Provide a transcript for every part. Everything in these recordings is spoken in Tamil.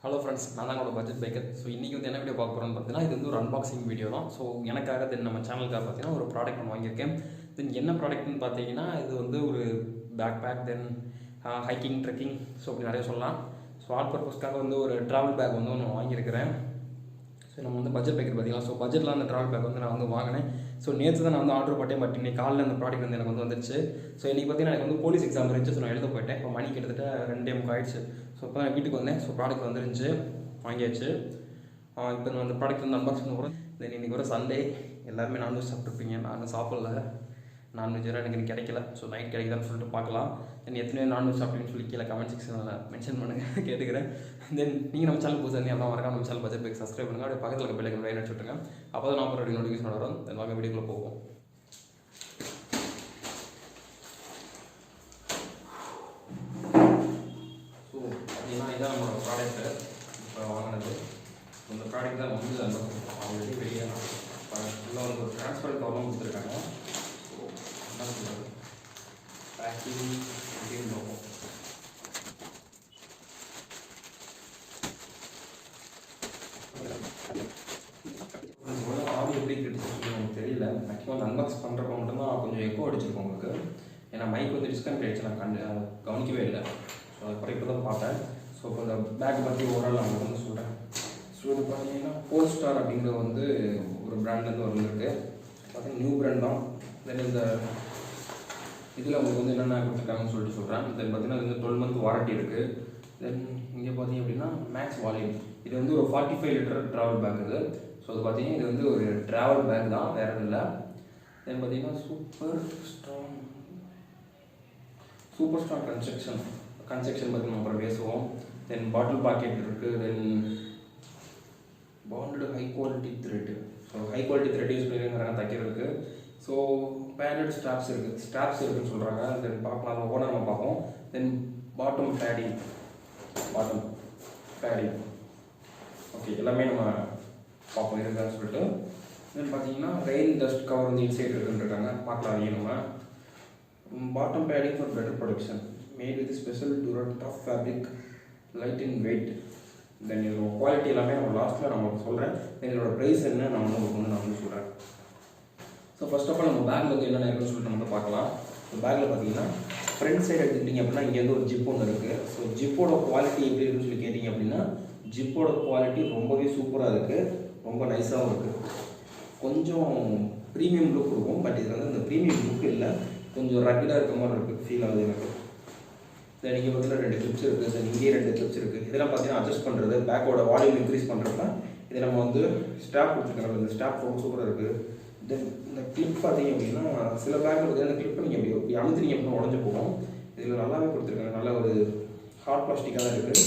ஹலோ ஃப்ரெண்ட்ஸ், நான் தான் உங்களோட பட்ஜெட் பைக்கர். ஸோ இன்றைக்கி வந்து என்ன வீடியோ பார்க்க போகிறோன்னு பார்த்தீங்கன்னா, இது வந்து ஒரு அன்பாக்சிங் வீடியோ தான். ஸோ எனக்காக தென் நம்ம சேனலுக்காக பார்த்தீங்கன்னா ஒரு ப்ராடக்ட் ஒன்று வாங்கியிருக்கேன். தென் என்ன ப்ராடக்ட்னு பார்த்தீங்கன்னா, இது வந்து ஒரு பேக் பேக், தென் ஹைக்கிங், ட்ரெக்கிங், ஸோ அப்படி நிறைய சொல்லலாம். ஸோ ஆல் பர்பஸ்க்காக வந்து ஒரு ட்ராவல் பேக் வந்து ஒன்று வாங்கியிருக்கிறேன். ஸோ நம்ம வந்து பட்ஜெட் பைக்கர் பார்த்தீங்களா, ஸோ பட்ஜெட்டில் அந்த ட்ராவல் பேக் வந்து நான் வந்து வாங்கினேன். ஸோ நேற்று தான் நான் வந்து ஆர்டர் போட்டேன். பட் இன்னைக்கு காலையில் அந்த ப்ராடக்ட் வந்து எனக்கு வந்து வந்துருச்சு. ஸோ இன்றைக்கி பார்த்தீங்கன்னா எனக்கு வந்து போலீஸ் எக்ஸாம் இருந்துச்சு. ஸோ நான் எழுத போயிட்டேன். இப்போ மணி கிட்டத்தட்ட 2:30 ஆயிடுச்சு. ஸோ இப்போ தான் வீட்டுக்கு வந்தேன். ஸோ ப்ராடக்ட் வந்துருந்துச்சு, வாங்கியாச்சு. இப்போ நான் அந்த ப்ராடக்ட் வந்து அன்பாக்ஸ் பண்ண போகிறேன். தென் இன்றைக்கி ஒரு சண்டே, எல்லாருமே நான்வெஜ் சாப்பிட்ருப்பீங்க. நான் சாப்பிடல, நான்வெஜ் வேறு எனக்கு கிடைக்கல. ஸோ நைட் கிடைக்குதான்னு சொல்லிட்டு பார்க்கலாம். தென் எத்தனை நான்வெஜ் சாப்பிட்டீங்கன்னு சொல்லி கீழே கமெண்ட் செக்ஷனில் மென்ஷன் பண்ணுங்கள், கேட்டுக்கிறேன். தென் நீங்கள் நம்ம சேனல் புதுசாக இருந்தால் மறக்காம நம்ம சேனல் பட்ஜெட் பைக் சப்ஸ்கிரைப் பண்ணுங்கள். அப்படியே பக்கத்தில் இருக்க பெல்லைக்கன் லைன் அடிச்சுட்டுருங்க. அப்போ தான் நான் போகிற நோட்டிஃபிகேஷன் வரும். தென் வாங்க வீடியோக்குள்ளே போவோம். ஸோ பார்த்தீங்கன்னா இதான் நம்மளோட ப்ராடக்ட்டு இப்போ வாங்கினது. இந்த ப்ராடக்ட் தான் வந்து அந்த ஆல்ரெடி வெளியே ஃபுல்லாக வந்து ஒரு ட்ரான்ஸ்பரண்ட் கவர்லாம் கொடுத்துருக்காங்க. ஸோ என்ன சொல்கிறது, பேக்கிங் அப்படின்னு பார்ப்போம். ஆடியோ எப்படி கிடைச்சிருக்கு எனக்கு தெரியல. மேக்ஸிமம் அன்பாக்ஸ் பண்ணுறப்ப மட்டும்தான் கொஞ்சம் எக்கோ அடிச்சிருக்கோம் உங்களுக்கு. ஏன்னா மைக் வந்து டிஸ்கனெக்ட் ஆகிடுச்சு, நான் கவனிக்கவே இல்லை. ஸோ அது குறைப்பு தான் பார்த்தேன். ஸோ இப்போ இந்த பேக் பற்றி ஓவரால் நான் உங்களுக்கு வந்து சொல்கிறேன். ஸோ இது பார்த்தீங்கன்னா போல்ஸ்டார் அப்படிங்கிற வந்து ஒரு பிராண்ட்லேருந்து வந்துருக்கு. பார்த்தீங்கன்னா நியூ பிராண்ட் தான். தென் இந்த இதில் உங்களுக்கு வந்து என்னென்ன கொடுத்துருக்காங்கன்னு சொல்லிட்டு சொல்கிறேன். தென் பார்த்தீங்கன்னா இது வந்து 12 month வாரண்டி இருக்குது. தென் இங்கே பார்த்தீங்க அப்படின்னா மேக்ஸ் வால்யூம், இது வந்து ஒரு 45 லிட்டர் ட்ராவல் பேக் இது. ஸோ அது பார்த்தீங்கன்னா இது வந்து ஒரு ட்ராவல் பேக் தான், வேறு இல்லை. தென் பார்த்தீங்கன்னா சூப்பர் ஸ்ட்ராங் கன்ஸ்ட்ரக்ஷன் பற்றி நம்ம அப்புறம் பேசுவோம். தென் பாட்டில் பாக்கெட் இருக்குது. Then bonded high quality thread. So high quality thread use பண்ணிருக்கிறாங்க தைக்கிறதுக்கு. ஸோ பேடட் ஸ்ட்ராப்ஸ் இருக்குதுன்னு சொல்கிறாங்க. தென் பார்க்கலாம், அதை ஓட நம்ம பார்ப்போம். தென் பாட்டம் பேடிங், ஓகே, எல்லாமே நம்ம பார்ப்போம் இருக்குன்னு சொல்லிட்டு. தென் பார்த்தீங்கன்னா ரெயின் டஸ்ட் கவர் வந்து இன்சைட் இருக்குன்றாங்க, பார்க்கலாம் அதையும் நம்ம. Bottom padding for better protection, made with special durat tough fabric, light in weight. Then இதோட குவாலிட்டி எல்லாமே நம்ம லாஸ்ட்டில் நான் உங்களுக்கு சொல்கிறேன். தென் இதோட ப்ரைஸ் என்ன நான் வந்து சொல்கிறேன். ஸோ ஃபர்ஸ்ட் ஆஃப் ஆல் நம்ம பேக்கில் வந்து என்னென்ன இருக்குன்னு சொல்லிட்டு நம்ம பார்க்கலாம். ஸோ பேக்கில் பார்த்தீங்கன்னா ஃப்ரண்ட் சைடு எடுத்துக்கிட்டிங்க அப்படின்னா இங்கே வந்து ஒரு ஜிப் ஒன்று இருக்குது. ஸோ ஜிப்போட குவாலிட்டி எப்படி இருக்குன்னு சொல்லி கேட்டிங்க அப்படின்னா, ஜிப்போட குவாலிட்டி ரொம்பவே சூப்பராக இருக்குது, ரொம்ப நைஸாகவும் இருக்குது. கொஞ்சம் ப்ரீமியம் லுக் இருக்கும். பட் இதில் வந்து இந்த ப்ரீமியம் லுக் இல்லை, கொஞ்சம் ரக்கடாக இருக்க மாதிரி இருக்குது, ஃபீல் ஆகுது எனக்கு. தென் இங்கே பார்த்தீங்கன்னா 2 கிளிப்ஸ் இருக்குது. தென் இங்கேயே 2 கிளிப்ஸ் இருக்குது. இதெல்லாம் பார்த்தீங்கன்னா அட்ஜஸ்ட் பண்ணுறது, பேக்கோட வால்யூம் இன்க்ரீஸ் பண்ணுறப்ப இதை நம்ம வந்து ஸ்டாப் கொடுத்துருக்காங்க. இந்த ஸ்டாப் ரொம்ப சூப்பராக இருக்குது. தென் இந்த கிளிப் பார்த்தீங்க அப்படின்னா சில பேக்கில் பார்த்தீங்கன்னா இந்த கிளிப்பை நீங்கள் அப்படி அமுத்துறீங்க அப்படின்னா உடஞ்சி போகும். இதில் நல்லாவே கொடுத்துருக்காங்க, நல்ல ஒரு ஹார்ட் பிளாஸ்டிக்காக தான் இருக்குது.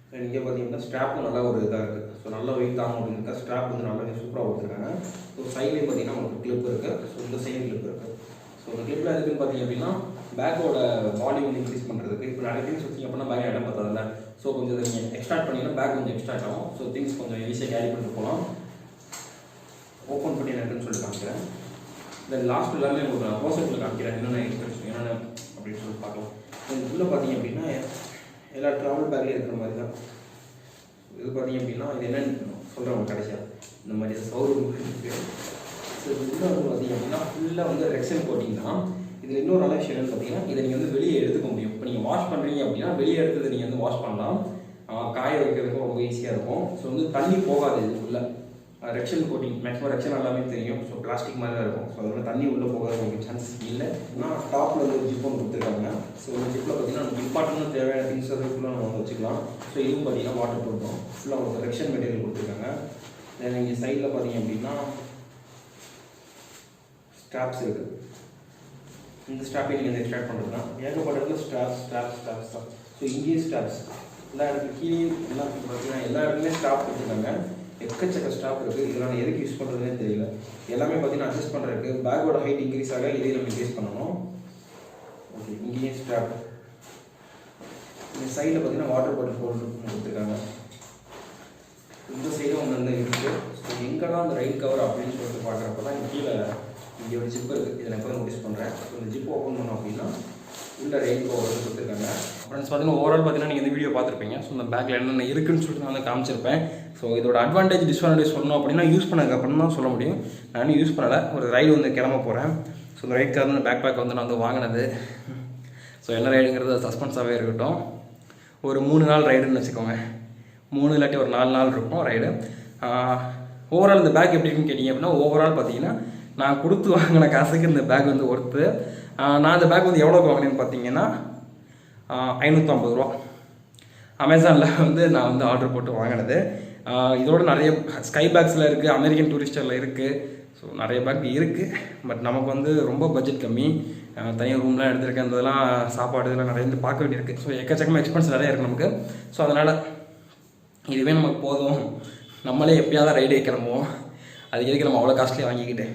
தென் இங்கே பார்த்தீங்கன்னா ஸ்ட்ராப்பும் நல்லா ஒரு இதாக இருக்குது. ஸோ நல்லா வெயிட் ஆகும் அப்படின்னா ஸ்ட்ராப் வந்து நல்லாவே சூப்பராக கொடுத்துருக்காங்க. ஸோ சைட்லேயும் பார்த்தீங்கன்னா உங்களுக்கு கிளிப் இருக்குது. ஸோ இந்த சைடு கிளிப் இருக்குது. ஸோ இந்த கிளிப்பில் எதுக்குன்னு பார்த்தீங்க அப்படின்னா பேக்கோட வால்யூம் இன்க்ரீஸ் பண்ணுறதுக்கு. இப்போ நிறைய திங்ஸ் வச்சிங்க அப்படின்னா பேக் இடம் பார்த்ததில்ல. ஸோ கொஞ்சம் நீங்கள் எக்ஸ்ட்ராக்ட் பண்ணிங்கன்னா பேக் கொஞ்சம் எக்ஸ்ட்ராக்ட் ஆகும். ஸோ திங்ஸ் கொஞ்சம் ஈஸியாக கேரி பண்ணிட்டு போகலாம். ஓப்பன் பண்ணி என்னன்னு சொல்லி காமிக்கிறேன். தென் லாஸ்ட் எல்லாமே உங்களுக்கு நான் ப்ரோசஸில் காமிக்கிறேன், என்னென்ன எக்ஸ்பெக்ட் என்னென்ன அப்படின்னு சொல்லி பார்க்கலாம். இதுக்குள்ளே பார்த்தீங்க அப்படின்னா எல்லா ட்ராவல் பேக்லேயும் இருக்கிற மாதிரி தான் இது. பார்த்தீங்க அப்படின்னா இது என்னென்னு சொல்கிறவங்க கடைசியாக இந்த மாதிரி சவுறு இருக்குது. ஸோ இதுக்குள்ளே வந்து பார்த்தீங்க அப்படின்னா ஃபுல்லாக வந்து ரெக்ஸன் கோட்டிங் தான். இதில் இன்னொரு நல்ல விஷயம் என்னென்னு பார்த்தீங்கன்னா, இதை நீங்கள் வந்து வெளியே எடுத்துக்க முடியும். இப்போ நீங்கள் வாஷ் பண்ணுறீங்க அப்படின்னா வெளியே எடுத்தது நீங்கள் வந்து வாஷ் பண்ணலாம், காய வைக்கிறதுக்கும் ரொம்ப ஈஸியாக இருக்கும். ஸோ வந்து தண்ணி போகாது இதுக்குள்ளே. ரெக்ஷன் கோட்டிங், மேக்ஸிமம் ரெக்ஷன் எல்லாமே தெரியும். ஸோ பிளாஸ்டிக் மாதிரி தான் இருக்கும். ஸோ அதனால தண்ணி உள்ளே போகாத உங்களுக்கு சான்சஸ் இல்லை. ஆனால் டாப்பில் வந்து ஒரு ஜிப் ஒன்று கொடுத்துருக்காங்க. ஸோ இந்த ஜிப்பில் பார்த்தீங்கன்னா நமக்கு இம்பார்ட்டன்ட் தேவையான திங்ஸ் அதுக்குள்ளே நம்ம வந்து வச்சுக்கலாம். ஸோ இதுவும் பார்த்தீங்கன்னா வாட்டர் ப்ரூஃப் தான். ஃபுல்லாக உங்களுக்கு ரெக்ஷன் மெட்டீரியல் கொடுத்துருக்காங்க. தென் இங்கே சைடில் பார்த்தீங்க அப்படின்னா ஸ்ட்ராப்ஸ் இருக்குது. இந்த ஸ்ட்ராப்பை நீங்கள் எக்ஸ்ட்ராக்ட் பண்ணுறதுனா ஏகப்பட்ட இடத்துல ஸ்ட்ராப்ஸ் தான். ஸோ இங்கேயே ஸ்ட்ராப்ஸ் எல்லா இடத்துக்கு கீழே எல்லாம் பார்த்தீங்கன்னா எல்லா இடத்துலையுமே ஸ்ட்ராப் கொடுத்துருக்காங்க. எக்கச்சக்க ஸ்டாப் இருக்குது. இதெல்லாம் நான் எதுக்கு யூஸ் பண்ணுறதுனே தெரியல. எல்லாமே பார்த்தீங்கன்னா அட்ஜஸ்ட் பண்ணுறதுக்கு. பேக்கோட ஹைட் இன்க்ரீஸ் ஆக இதையும் நம்ம இன்க்ரீஸ் பண்ணணும். ஓகே, இங்கேயும் ஸ்டாப். இந்த சைடில் பார்த்தீங்கன்னா வாட்டர் பாட்டில் ஹோல்டர் கொடுத்துருக்காங்க. இந்த சைடும் ஒன்று வந்து இருக்குது. ஸோ எங்கெல்லாம் அந்த ரெயின் கவர் அப்படின்னு சொல்லிட்டு பார்க்குறப்ப தான் கீழே இங்கே ஒரு ஜிப் இருக்குது. இதை நான் இப்போ நோட்டீஸ் பண்ணுறேன். ஸோ இந்த ஜிப் ஓப்பன் பண்ணோம் அப்படின்னா உள்ள ரெயின் கவர் வந்து கொடுத்துருக்காங்க. ஃப்ரெண்ட்ஸ் பார்த்தீங்கன்னா ஓவரால் பார்த்தீங்கன்னா நீங்கள் இந்த வீடியோ பார்த்துருப்பீங்க. ஸோ இந்த பேக்கில் என்னென்ன இருக்குன்னு சொல்லிட்டு நான் வந்து காமிச்சிருப்பேன். ஸோ இதோட அட்வான்டேஜ் டிஸ்அட்வான்டேஜ் சொல்லணும் அப்படின்னா யூஸ் பண்ணதுக்கப்புறம் தான் சொல்ல முடியும். நான் யூஸ் பண்ணலை, ஒரு ரைடு வந்து கிளம்ப போகிறேன். ஸோ இந்த ரைடுக்காக வந்து பேக் பேக் வந்து நான் வந்து வாங்கினது. ஸோ என்ன ரைடுங்கிறது சஸ்பென்ஸாகவே இருக்கட்டும். ஒரு 3 நாள் ரைடுன்னு வச்சுக்கோங்க, 3 இல்லாட்டி ஒரு 4 நாள் இருக்கும் ரைடு. ஓவரால் இந்த பேக் எப்படி இருக்குன்னு கேட்டிங்க அப்படின்னா, ஓவரால் பார்த்தீங்கன்னா நான் கொடுத்து வாங்கின காசுக்கு இந்த பேக் வந்து ஒர்த்து. நான் இந்த பேக் வந்து எவ்வளோக்கு வாங்கினேன்னு பார்த்தீங்கன்னா 550 ரூபா. அமேசானில் வந்து நான் வந்து ஆர்டர் போட்டு வாங்கினது. இதோட நிறைய ஸ்கை பேக்ஸில் இருக்குது, அமெரிக்கன் டூரிஸ்டரில் இருக்குது. ஸோ நிறைய பேக் இருக்குது. பட் நமக்கு வந்து ரொம்ப பட்ஜெட் கம்மி. தனியாக ரூம்லாம் எடுத்துருக்கேன், இதெல்லாம் சாப்பாடு இதெல்லாம் நிறைய வந்து பார்க்க வேண்டியிருக்கு. ஸோ எக்கச்சக்கமாக எக்ஸ்பென்ஸ் நிறையா இருக்குது நமக்கு. ஸோ அதனால் இதுவே நமக்கு போதும், நம்மளே எப்பயாவது ரைடு கிளம்புவோம், அதுக்கு எதுக்கு நம்ம அவ்வளோ காஸ்ட்லியாக வாங்கிக்கிட்டு,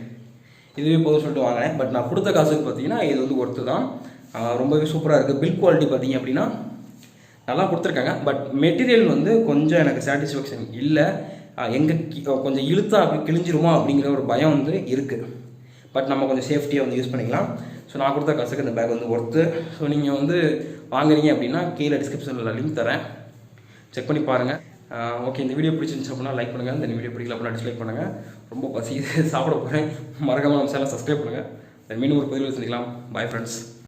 இதுவே போதும் சொல்லிட்டு வாங்கினேன். பட் நான் கொடுத்த காசுக்கு பார்த்தீங்கன்னா இது வந்து ஒர்த்து தான். ரொம்பவே சூப்பராக இருக்குது. பில் குவாலிட்டி பார்த்தீங்க அப்படின்னா நல்லா கொடுத்துருக்காங்க. பட் மெட்டீரியல் வந்து கொஞ்சம் எனக்கு சாட்டிஸ்ஃபேக்ஷன் இல்லை. எங்கே கொஞ்சம் இழுத்தா அப்படி கிழிஞ்சிருமா அப்படிங்கிற ஒரு பயம் வந்து இருக்குது. பட் நம்ம கொஞ்சம் சேஃப்டியாக வந்து யூஸ் பண்ணிக்கலாம். ஸோ நான் கொடுத்த காசுக்கு இந்த பேக் வந்து ஒர்த்து. ஸோ நீங்கள் வந்து வாங்குறீங்க அப்படின்னா கீழே டிஸ்கிரிப்ஷனில் லிங்க் தரேன், செக் பண்ணி பாருங்கள். ஓகே, இந்த வீடியோ பிடிச்சிருந்துச்சு அப்படின்னா லைக் பண்ணுங்கள். இந்த வீடியோ பிடிக்கல அப்படின்னா டிஸ்லைக் பண்ணுங்கள். ரொம்ப பசி சாப்பிட போகிறேன். மறக்காமல் நம்ம சேனலை சப்ஸ்கிரைப் பண்ணுங்கள். மீண்டும் ஒரு பதிவில் சந்திக்கலாம். Bye friends.